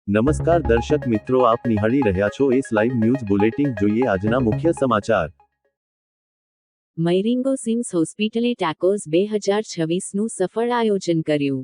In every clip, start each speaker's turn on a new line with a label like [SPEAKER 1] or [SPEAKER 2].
[SPEAKER 1] નમસ્કાર દર્શક મિત્રો, આપ નિહાળી રહ્યા છો એસ લાઈવ ન્યૂઝ બુલેટિન. જોઈએ આજના મુખ્ય સમાચાર.
[SPEAKER 2] મૈરિંગો સિમ્સ હોસ્પિટલે ટાકોઝ 2026નું સફળ આયોજન કર્યું.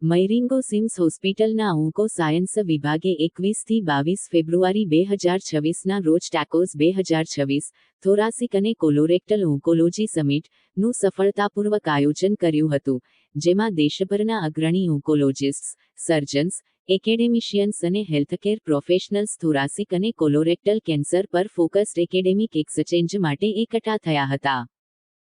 [SPEAKER 2] મૈરિંગો સિમ્સ હોસ્પિટલના ઓન્કો સાયન્સ વિભાગે 21 થી 22 ફેબ્રુઆરી 2026ના રોજ ટાકોઝ 2026 થોરાસિક અને કોલોરેક્ટલ ઓન્કોલોજી સમિટનું સફળતાપૂર્વક આયોજન કર્યું હતું, જેમાં દેશભરના અગ્રણી ઓન્કોલોજિસ્ટ્સ, સર્જન્સ, એકેડેમિશિયન્સ અને હેલ્થકેર પ્રોફેશનલ્સ થોરાસિક અને કોલોરેક્ટલ કેન્સર પર ફોકસ્ડ એકેડેમિક એક્સચેન્જ માટે એકઠા થયા હતા.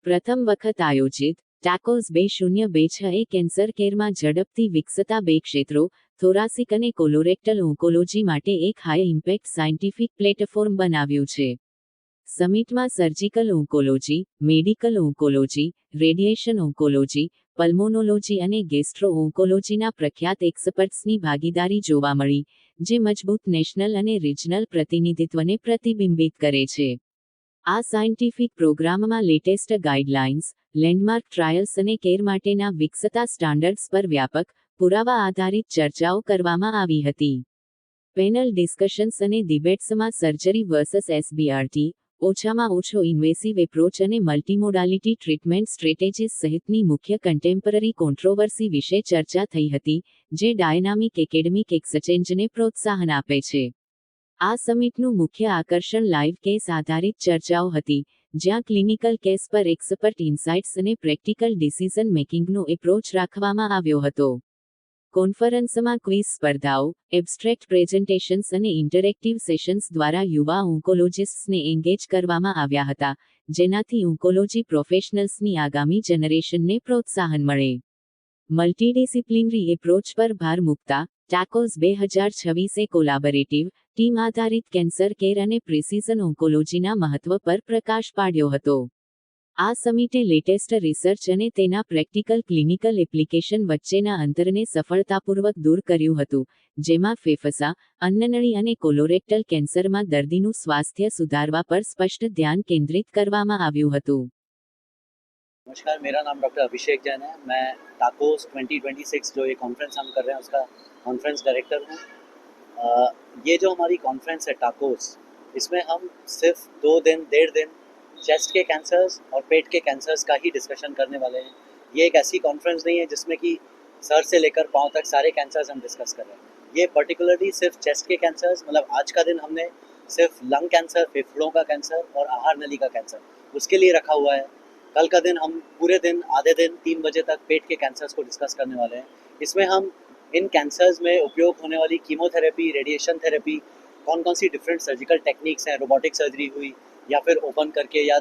[SPEAKER 2] પ્રથમ વખત આયોજિત ટાકોઝ 2026 એ કેન્સર કેરમાં ઝડપથી વિકસતા બે ક્ષેત્રો, થોરાસિક અને કોલોરેક્ટલ ઓન્કોલોજી માટે એક હાઈ ઇમ્પેક્ટ સાયન્ટિફિક પ્લેટફોર્મ બનાવ્યું છે. સમિટમાં surgical oncology, medical oncology, radiation oncology, pulmonology અને ગેસ્ટ્રો ઓન્કોલોજીના પ્રખ્યાત એક્સપર્ટ્સની ભાગીદારી જોવા મળી, જે મજબૂત નેશનલ અને રિજનલ પ્રતિનિધિત્વને પ્રતિબિંબિત કરે છે. આ સાયન્ટિફિક પ્રોગ્રામમાં લેટેસ્ટ ગાઈડલાઇન્સ, લેન્ડમાર્ક ટ્રાયલ્સ અને કેર માટેના વિકસતા સ્ટાન્ડર્ડ્સ પર વ્યાપક, પુરાવા આધારિત ચર્ચાઓ કરવામાં આવી હતી. પેનલ ડિસ્કશન્સ અને ડિબેટ્સમાં સર્જરી વર્સસ એસબીઆરટી, ઓછામાં ઓછો ઇન્વેસિવ એપ્રોચ અને મલ્ટીમોડાલિટી ટ્રીટમેન્ટ સ્ટ્રેટેજીસ સહિતની મુખ્ય કન્ટેમ્પરરી કોન્ટ્રોવર્સી વિશે ચર્ચા થઈ હતી, જે ડાયનામિક એકેડેમિક એક્સચેન્જને પ્રોત્સાહન આપે છે. આ સમિટનું મુખ્ય આકર્ષણ લાઇવ કેસ આધારિત ચર્ચાઓ હતી, જ્યાં ક્લિનિકલ કેસ પર એક્સપર્ટ ઇન્સાઇટ્સ અને પ્રેક્ટિકલ ડિસિઝન મેકિંગનો એપ્રોચ રાખવામાં આવ્યો હતો. કોન્ફરન્સમાં ક્વિઝ સ્પર્ધાઓ, એબ્સ્ટ્રેક્ટ પ્રેઝન્ટેશન્સ અને ઇન્ટરેક્ટિવ સેશન્સ દ્વારા યુવા ઓન્કોલોજિસ્ટ્સને એન્ગેજ કરવામાં આવ્યા હતા, જેનાથી ઓન્કોલોજી પ્રોફેશનલ્સની આગામી જનરેશનને પ્રોત્સાહન મળે. મલ્ટીડિસિપ્લિનરી એપ્રોચ પર ભાર મૂકતા, ટાકોઝ 2026 એ કોલાબરેટિવ, ટીમ આધારિત કેન્સર કેર અને પ્રિસિઝન ઓન્કોલોજીના મહત્વ પર પ્રકાશ પાડ્યો હતો. આ સમિટે લેટેસ્ટ રિસર્ચ અને તેના પ્રેક્ટિકલ ક્લિનિકલ એપ્લિકેશન વચ્ચેના અંતરને સફળતાપૂર્વક દૂર કર્યું હતું, જેમાં ફેફસા, અન્નનળી અને કોલોરેક્ટલ કેન્સરમાં દર્દીનું સ્વાસ્થ્ય સુધારવા પર સ્પષ્ટ ધ્યાન કેન્દ્રિત કરવામાં આવ્યું હતું.
[SPEAKER 3] नमस्कार, मेरा नाम डॉक्टर अभिषेक जैन है. मैं टाकोस 2026 जो ये कॉन्फ्रेंस हम कर रहे हैं उसका कॉन्फ्रेंस डायरेक्टर हूँ. ये जो हमारी कॉन्फ्रेंस है टाकोस, इसमें हम सिर्फ 1.5 दिन चेस्ट के कैंसर्स और पेट के कैंसर्स का ही डिस्कशन करने वाले हैं. ये एक ऐसी कॉन्फ्रेंस नहीं है जिसमें कि सर से लेकर पाँव तक सारे कैंसर्स हम डिस्कस कर रहे हैं. ये पर्टिकुलरली सिर्फ चेस्ट के कैंसर्स, मतलब आज का दिन हमने सिर्फ लंग कैंसर, फेफड़ों का कैंसर और आहार नली का कैंसर उसके लिए रखा हुआ है. कल का दिन हम पूरे दिन आधे दिन 3 बजे तक पेट के कैंसर्स को डिस्कस करने वाले हैं. इसमें हम इन कैंसर्स में उपयोग होने वाली कीमोथेरेपी, रेडिएशन थेरेपी, कौन कौन सी डिफरेंट सर्जिकल टेक्निक्स हैं, रोबोटिक सर्जरी हुई या फिर ओपन करके या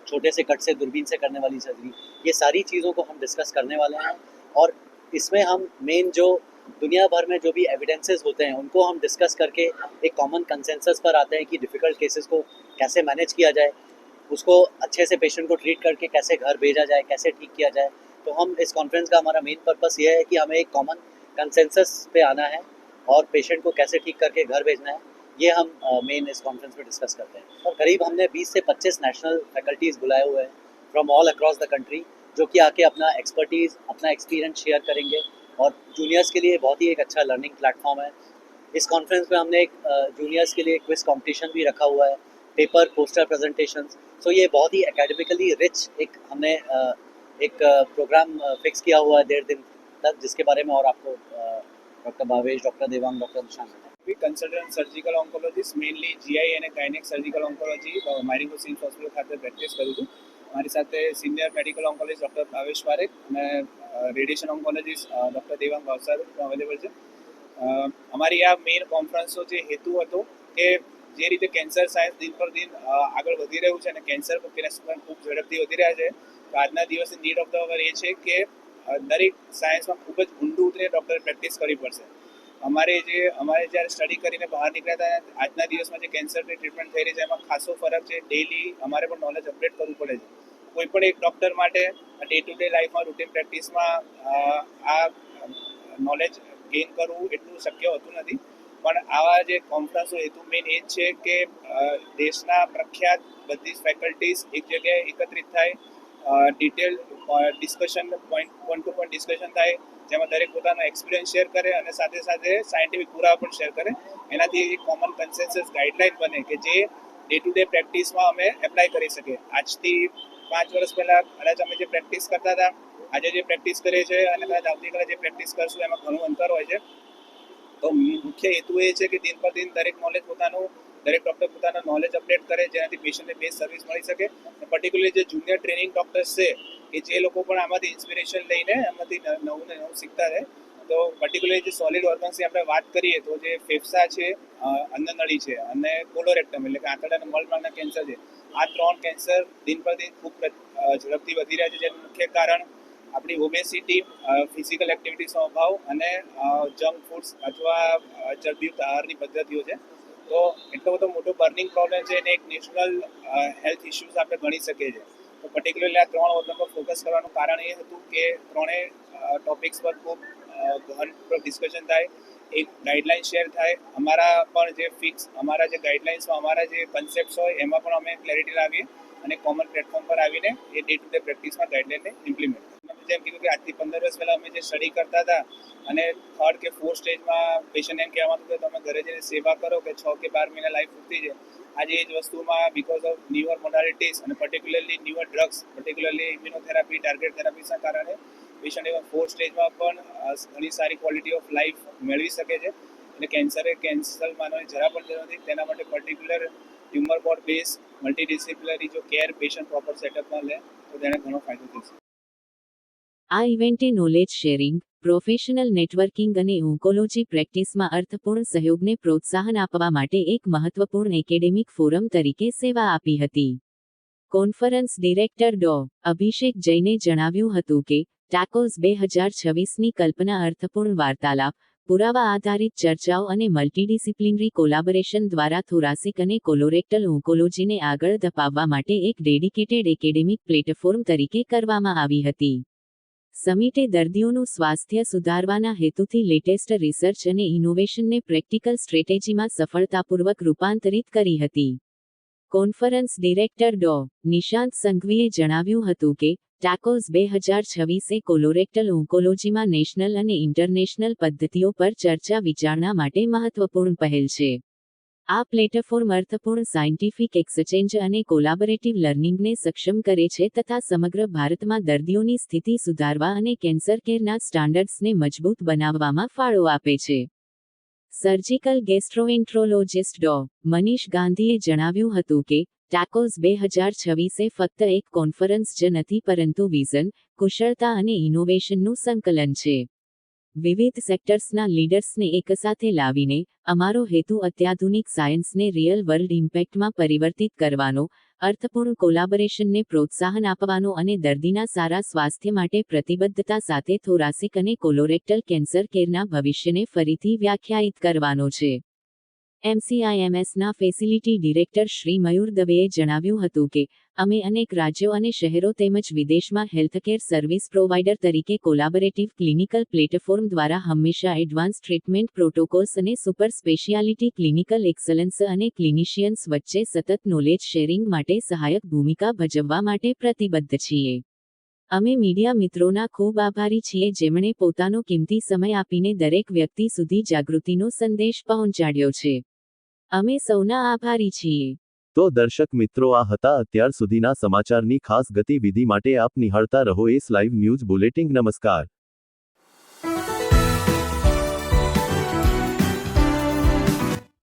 [SPEAKER 3] छोटे से कट से दूरबीन से करने वाली सर्जरी, ये सारी चीज़ों को हम डिस्कस करने वाले हैं. और इसमें हम मेन जो दुनिया भर में जो भी एविडेंसेस होते हैं उनको हम डिस्कस करके एक कॉमन कंसेंसस पर आते हैं कि डिफ़िकल्ट केसेस को कैसे मैनेज किया जाए, उसको अच्छे से पेशेंट को ट्रीट करके कैसे घर भेजा जाए, कैसे ठीक किया जाए. तो हम इस कॉन्फ्रेंस का हमारा मेन पर्पस ये है कि हमें एक कॉमन कंसेंसस पे आना है और पेशेंट को कैसे ठीक करके घर भेजना है, ये हम मेन इस कॉन्फ्रेंस में डिस्कस करते हैं. और करीब हमने 20 से 25 नेशनल फैकल्टीज़ बुलाए हुए हैं from all across the country, जो कि आके अपना एक्सपर्टीज़, अपना एक्सपीरियंस शेयर करेंगे और जूनियर्स के लिए बहुत ही एक अच्छा लर्निंग प्लेटफॉर्म है. इस कॉन्फ्रेंस में हमने एक जूनियर्स के लिए क्विज कॉम्पिटिशन भी रखा हुआ है, पेपर पोस्टर प्रेजेंटेशंस. सो ये बहुत ही एकेडमिकली रिच एक हमने एक प्रोग्राम फिक्स किया हुआ है 1.5 दिन तक, जिसके बारे में और आपको doctor Bhavesh, doctor Devang, doctor Nishant बताएं.
[SPEAKER 4] We consultant surgical oncologist, mainly GI અને gynaec surgical oncology Marengo CIMS hospital ખાતે પ્રેક્ટિસ કરું છું. મારી સાથે senior medical oncologist doctor Bhavesh Parekh અને radiation oncologist doctor Devang Bhavsar available છે. અમારી આ મેઇન કોન્ફરન્સનો જે હેતુ હતો કે જે રીતે કેન્સર સાયન્સ દિન પર દિન આગળ વધી રહ્યું છે અને કેન્સર કેસ પણ ખૂબ ઝડપથી વધી રહ્યા છે, તો આજના દિવસે નીડ ઓફ ધ અવર એ છે કે દરેક સાયન્સમાં ખૂબ જ ઊંડું ઉતરીને ડૉક્ટરે પ્રેક્ટિસ કરવી પડશે. અમારે જ્યારે સ્ટડી કરીને બહાર નીકળ્યા હતા, આજના દિવસમાં જે કેન્સરની ટ્રીટમેન્ટ થઈ રહી છે એમાં ખાસો ફરક છે. ડેઇલી અમારે પણ નોલેજ અપડેટ કરવું પડે છે. કોઈ પણ એક ડૉક્ટર માટે ડે ટુ ડે લાઈફમાં રૂટીન પ્રેક્ટિસમાં આ નોલેજ ગેઇન કરવું એટલું શક્ય હોતું નથી. પણ આવા જે કોન્ફરન્સનો હેતુ મેઇન એ જ છે કે દેશના પ્રખ્યાત બધી જ ફેકલ્ટીઝ એક જગ્યાએ એકત્રિત થાય detail discussion point to point discussion થાય, જેમાં દરેક પોતાનો એક્સપિરિયન્સ શેર કરે અને સાથે સાથે સાયન્ટિફિક પુરાવા પણ શેર કરે. એનાથી એક કોમન કન્સેન્સસ ગાઈડલાઇન બને કે જે ડે ટુ ડે પ્રેક્ટિસમાં અમે એપ્લાય કરી શકીએ. આજથી 5 વર્ષ પહેલાં કદાચ અમે જે પ્રેક્ટિસ કરતા હતા, આજે જે પ્રેક્ટિસ કરીએ છીએ અને કદાચ આવતીકાલે જે પ્રેક્ટિસ કરશું એમાં ઘણું અંતર હોય છે. તો મુખ્ય હેતુ એ છે કે દિન પર દિન દરેક ડૉક્ટર પોતાનું નોલેજ અપડેટ કરે, જેનાથી પેશન્ટને બેસ્ટ સર્વિસ મળી શકે. પર્ટિક્યુલરલી જે જુનિયર ટ્રેનિંગ ડૉક્ટર્સ છે કે જે લોકો પણ આમાંથી ઇન્સ્પિરેશન લઈને આમાંથી નવું ને નવું શીખતા રહે. તો પર્ટિક્યુલરલી જે સોલિડ ઓર્ગન્સની આપણે વાત કરીએ તો જે ફેફસા છે, અન્નનળી છે અને કોલોરેક્ટમ એટલે કે આંતરડાના મળમાર્ગના કેન્સર છે. આ 3 કેન્સર દિન પર દિન ખૂબ ઝડપથી વધી રહ્યા છે, જેનું મુખ્ય કારણ આપણી ઓબેસિટી, ફિઝિકલ એક્ટિવિટીનો અભાવ અને જંક ફૂડ્સ અથવા ચરબીયુક્ત આહારની પદ્ધતિઓ છે. તો એટલો બધો મોટો બર્નિંગ પ્રોબ્લેમ છે અને એક નેશનલ હેલ્થ ઇસ્યુઝ આપણે ગણી શકીએ છીએ. તો પર્ટિક્યુલરલી આ 3 ઓર્ગન પર ફોકસ કરવાનું કારણ એ હતું કે ત્રણેય ટોપિક્સ પર ખૂબ ગહનપૂર્વક ડિસ્કશન થાય, એક ગાઈડલાઇન શેર થાય. અમારા પણ જે ફિક્સ અમારા જે ગાઈડલાઇન્સમાં અમારા જે કન્સેપ્ટ્સ હોય એમાં પણ અમે ક્લેરિટી લાવીએ અને કોમન પ્લેટફોર્મ પર આવીને એ ડે ટુ ડે પ્રેક્ટિસમાં ગાઈડલાઇનને ઇમ્પ્લિમેન્ટ. જેમ કીધું કે આજથી 15 વર્ષ પહેલાં અમે જે સ્ટડી કરતા હતા અને 3rd કે 4th સ્ટેજમાં પેશન્ટ એમ કહેવાનું કે તમે ઘરે જઈને સેવા કરો કે 6 કે 12 મહિના લાઈફ પૂરતી છે. આજે એ જ વસ્તુમાં બિકોઝ ઓફ ન્યુઅર મોડાલિટીઝ અને particularly newer drugs, particularly immunotherapy, target થેરાપીસના કારણે પેશન્ટ એવા 4th સ્ટેજમાં પણ ઘણી સારી ક્વોલિટી ઓફ લાઈફ મેળવી શકે છે. અને કેન્સરે કેન્સર માનવાની જરા પણ જરૂર નથી. તેના માટે particular tumour board base multidisciplinary જો કેર પેશન્ટ પ્રોપર સેટઅપમાં લે તો તેને ઘણો ફાયદો થશે.
[SPEAKER 2] આ ઇવેન્ટે નોલેજ શેરિંગ, પ્રોફેશનલ નેટવર્કિંગ અને ઓન્કોલોજી પ્રેક્ટિસમાં અર્થપૂર્ણ સહયોગને પ્રોત્સાહન આપવા માટે એક મહત્વપૂર્ણ એકેડેમિક ફોરમ તરીકે સેવા આપી હતી. કોન્ફરન્સ ડિરેક્ટર ડો. અભિષેક જૈને જણાવ્યું હતું કે ટાકોઝ 2026ની કલ્પના અર્થપૂર્ણ વાર્તાલાપ, પુરાવા આધારિત ચર્ચાઓ અને મલ્ટીડિસિપ્લિનરી કોલાબોરેશન દ્વારા થોરાસિક અને કોલોરેક્ટલ ઓન્કોલોજીને આગળ ધપાવવા માટે એક ડેડિકેટેડ એકેડેમિક પ્લેટફોર્મ તરીકે કરવામાં આવી હતી. સમિટે દર્દીઓનું સ્વાસ્થ્ય સુધારવાના હેતુથી લેટેસ્ટ રિસર્ચ અને ઇનોવેશનને પ્રેક્ટિકલ સ્ટ્રેટેજીમાં સફળતાપૂર્વક રૂપાંતરિત કરી હતી. કોન્ફરન્સ ડિરેક્ટર ડો. નિશાંત સંઘવીએ જણાવ્યું હતું કે ટાકોઝ 2026 એ કોલોરેક્ટલ ઓન્કોલોજીમાં નેશનલ અને ઇન્ટરનેશનલ પદ્ધતિઓ પર ચર્ચા વિચારણા માટે મહત્વપૂર્ણ પહેલ છે. આ પ્લેટફોર્મ અર્થપૂર્ણ સાયન્ટિફિક એક્સચેન્જ અને કોલાબોરેટિવ લર્નિંગને સક્ષમ કરે છે તથા સમગ્ર ભારતમાં દર્દીઓની સ્થિતિ સુધારવા અને કેન્સર કેરના સ્ટાન્ડર્ડ્સને મજબૂત બનાવવામાં ફાળો આપે છે. સર્જિકલ ગેસ્ટ્રોએન્ટ્રોલોજિસ્ટ ડો. મનીષ ગાંધીએ જણાવ્યું હતું કે ટાકોઝ 2026 એ ફક્ત એક કોન્ફરન્સ જ નથી પરંતુ વિઝન, કુશળતા અને ઇનોવેશનનું સંકલન છે. વિવિધ સેક્ટર્સના લીડર્સને એકસાથે લાવીને, અમારો હેતુ અત્યાધુનિક સાયન્સને રિયલ વર્લ્ડ ઇમ્પેક્ટમાં પરિવર્તિત કરવાનો, અર્થપૂર્ણ કોલાબોરેશનને પ્રોત્સાહન આપવાનો અને દર્દીના સારા સ્વાસ્થ્ય માટે પ્રતિબદ્ધતા સાથે થોરાસિક અને કોલોરેક્ટલ કેન્સર કેરના ભવિષ્યને ફરીથી વ્યાખ્યાયિત કરવાનો છે. MCIMSના ફેસિલિટી ડિરેક્ટર શ્રી મયુર દવેએ જણાવ્યું હતું કે અમે અનેક રાજ્યો અને શહેરો તેમજ વિદેશમાં હેલ્થકેર સર્વિસ પ્રોવાઇડર તરીકે કોલાબોરેટિવ ક્લિનિકલ પ્લેટફોર્મ દ્વારા હંમેશા એડવાન્સ ટ્રીટમેન્ટ પ્રોટોકોલ્સ અને સુપર સ્પેશિયાલિટી ક્લિનિકલ એક્સલન્સ અને ક્લિનિશિયન્સ વચ્ચે સતત નોલેજ શેરિંગ માટે સહાયક ભૂમિકા ભજવવા માટે પ્રતિબદ્ધ છીએ. અમે મીડિયા મિત્રોના ખૂબ આભારી છીએ જેમણે પોતાનો કિંમતી સમય આપીને દરેક વ્યક્તિ સુધી જાગૃતિનો સંદેશ પહોંચાડ્યો છે. અમે સૌના આભારી છીએ.
[SPEAKER 1] તો દર્શક મિત્રો, આ હતા અત્યાર સુધીના સમાચારની ખાસ ગતિવિધિ માટે આપ નિહાળતા રહો એસ લાઈવ ન્યૂઝ બુલેટિન. નમસ્કાર.